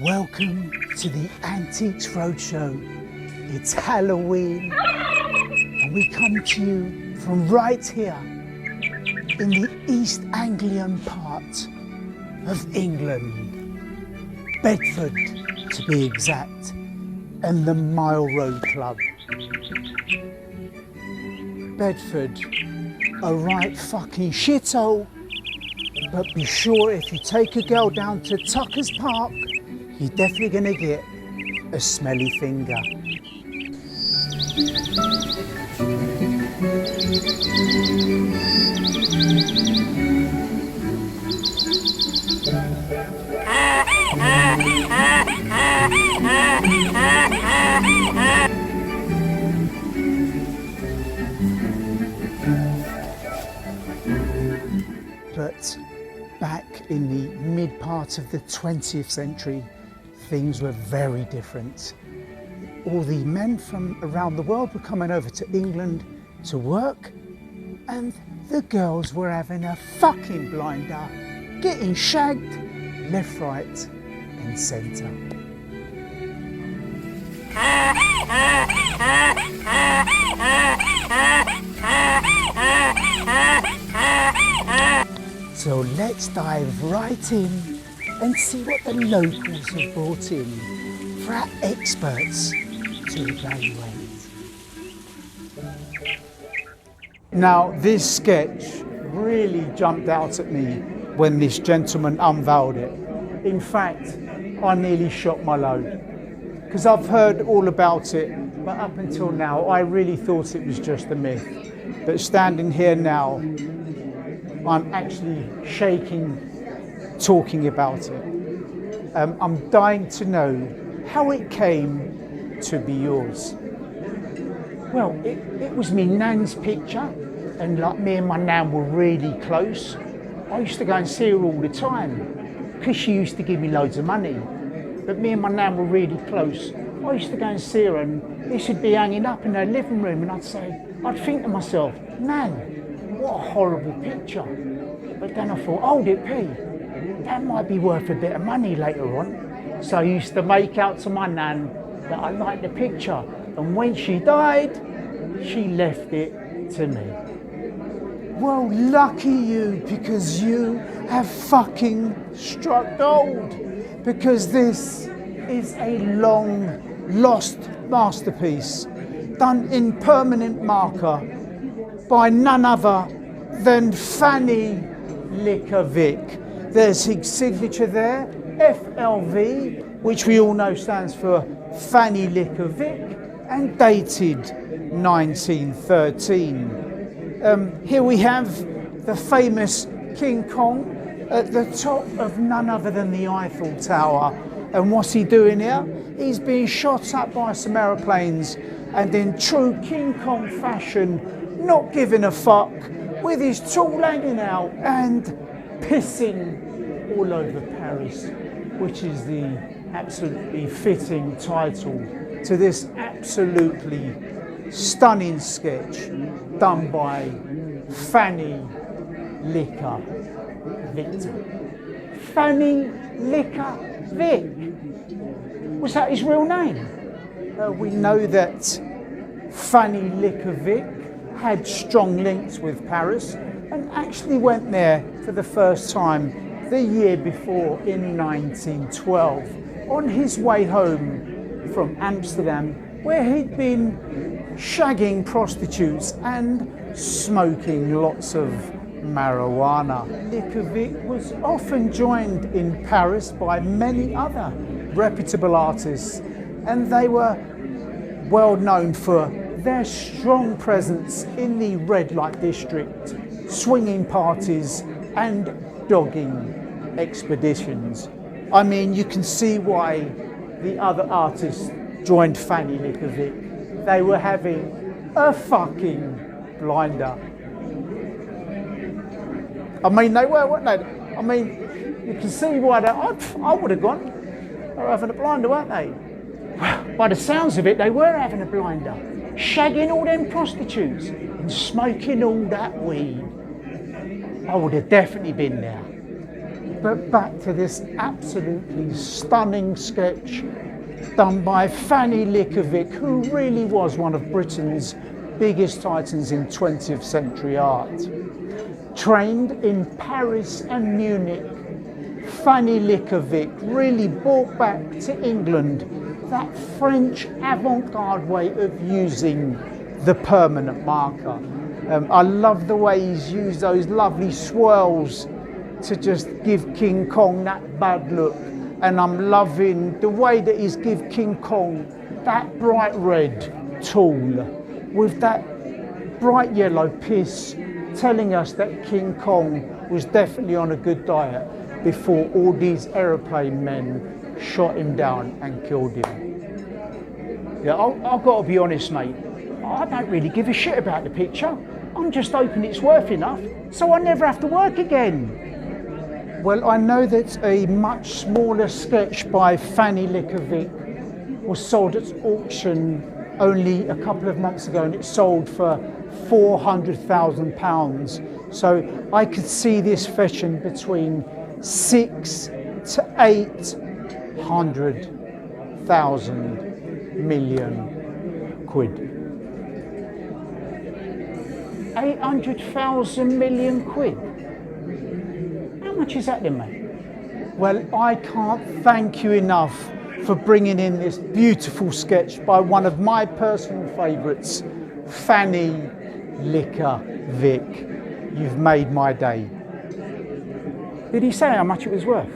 Welcome to the Antiques Roadshow. It's Halloween and we come to you from right here in the East Anglian part of England, Bedford to be exact, and the Mile Road Club. Bedford, a right fucking shithole, but be sure if you take a girl down to Tucker's Park, you're definitely gonna get a smelly finger. But back in the mid part of the 20th century, things were very different. All the men from around the world were coming over to England to work, and the girls were having a fucking blinder, getting shagged left, right, and centre. So let's dive right in and see what the locals have brought in for our experts to evaluate. Now, this sketch really jumped out at me when this gentleman unveiled it. In fact, I nearly shot my load because I've heard all about it, but up until now, I really thought it was just a myth. But standing here now, I'm actually shaking talking about it. I'm dying to know how it came to be yours. Well, it was me nan's picture, and like me and my nan were really close. I used to go and see her all the time because she used to give me loads of money. But me and my nan were really close. I used to go and see her, and this would be hanging up in her living room, and I'd think to myself, Nan, what a horrible picture. But then I thought, hold it, P, that might be worth a bit of money later on. So I used to make out to my nan that I liked the picture, and when she died, she left it to me. Well, lucky you, because you have fucking struck gold, because this is a long lost masterpiece done in permanent marker by none other than Fanny Licker Vic. There's his signature there, FLV, which we all know stands for Fanny Licker Vic, and dated 1913. Here we have the famous King Kong at the top of none other than the Eiffel Tower. And what's he doing here? He's being shot up by some aeroplanes, and in true King Kong fashion, not giving a fuck, with his tool hanging out and pissing all over Paris, which is the absolutely fitting title to this absolutely stunning sketch done by Fanny Licker Victor. Fanny Licker Vic. Was that his real name? We know that Fanny Licker Vic had strong links with Paris and actually went there for the first time the year before in 1912 on his way home from Amsterdam, where he'd been shagging prostitutes and smoking lots of marijuana. Licker Vic was often joined in Paris by many other reputable artists, and they were well known for their strong presence in the red light district, swinging parties and dogging expeditions. I mean, you can see why the other artists joined Fanny Licker Vic. They were having a fucking blinder. I mean, they were, weren't they? I mean, you can see why I would have gone. They were having a blinder, weren't they? Well, by the sounds of it, they were having a blinder, shagging all them prostitutes and smoking all that weed. I would have definitely been there. But back to this absolutely stunning sketch done by Fanny Likovic, who really was one of Britain's biggest titans in 20th century art. Trained in Paris and Munich, Fanny Likovic really brought back to England that French avant-garde way of using the permanent marker. I love the way he's used those lovely swirls to just give King Kong that bad look. And I'm loving the way that he's give King Kong that bright red tool with that bright yellow piss, telling us that King Kong was definitely on a good diet before all these aeroplane men shot him down and killed him. Yeah, I've got to be honest, mate. I don't really give a shit about the picture. I'm just hoping it's worth enough so I never have to work again. Well, I know that a much smaller sketch by Fanny Likovic was sold at auction only a couple of months ago, and it sold for £400,000. So I could see this fetching between 600 to 800,000 million quid. 800,000 million quid. How much is that then, mate? Well, I can't thank you enough for bringing in this beautiful sketch by one of my personal favourites, Fanny Likovic. You've made my day. Did he say how much it was worth?